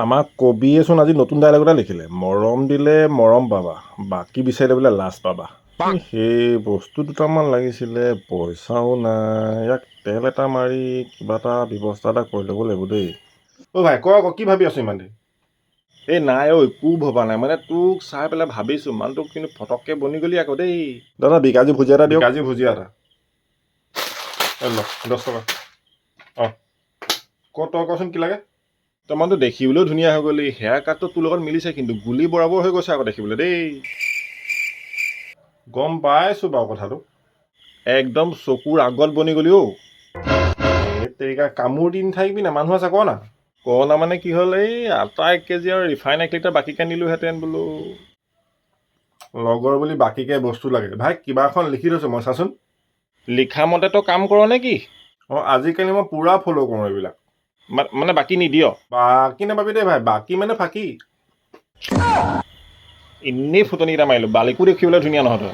আমাৰ কবিয়েচোন আজি নতুন ডাইলগ এটা লিখিলে, মৰম দিলে মৰম পাবা, বাকী বিচাৰিলে বোলে লাজ পাবা। সেই বস্তু দুটামান লাগিছিলে, পইচাও নাই। ইয়াক তেল এটা মাৰি কিবা এটা ব্যৱস্থা এটা কৰি ল'ব লাগিব দেই। অ' ভাই ক কি ভাবি আছো ইমান দেৰি? এই নাই অ' একো ভবা নাই, মানে তোক চাই পেলাই ভাবিছোঁ মানুহটোক কিন্তু ফটককৈ বনি গলি আকৌ দেই। দাদা বিকাজী ভুজিয়া এটা দিয়ক। বিকাজী ভুজিয়া এটা 10 টকা। অঁ তই কচোন কি লাগে? তই মানুহটো দেখিবলৈও ধুনীয়া হৈ গ'লি, হেয়াৰ কাটটো তোৰ লগত মিলিছে, কিন্তু গুলি বৰাবৰ হৈ গৈছে আকৌ দেখিবলৈ দেই। গম পাইছোঁ বাৰু কথাটো। একদম চকুৰ আগত বনি গ'লি অ'। তেৰিকা কামোৰ দিন থাকিবি না, মানুহ আছে ক না। কনা মানে কি হ'ল, এই আটা 1 কেজি আৰু ৰিফাইন 1 লিটাৰ বাকীকে নিলোহেঁতেন বোলো। লগৰ বুলি বাকীকে বস্তু লাগে। ভাই কিবা এখন লিখি থৈছোঁ মই, চাচোন। লিখা মতে তই কাম কৰ নে কি? অঁ আজিকালি মই পূৰা ফ'ল' কৰোঁ এইবিলাক। মানে বাকী নিদিয়? বাকী নাপাবি দেই ভাই, বাকী মানে ফাঁকি। এনেই ফুটনিকেইটা মাৰিলোঁ, বালিকো দেখিবলৈ ধুনীয়া নহয় তই।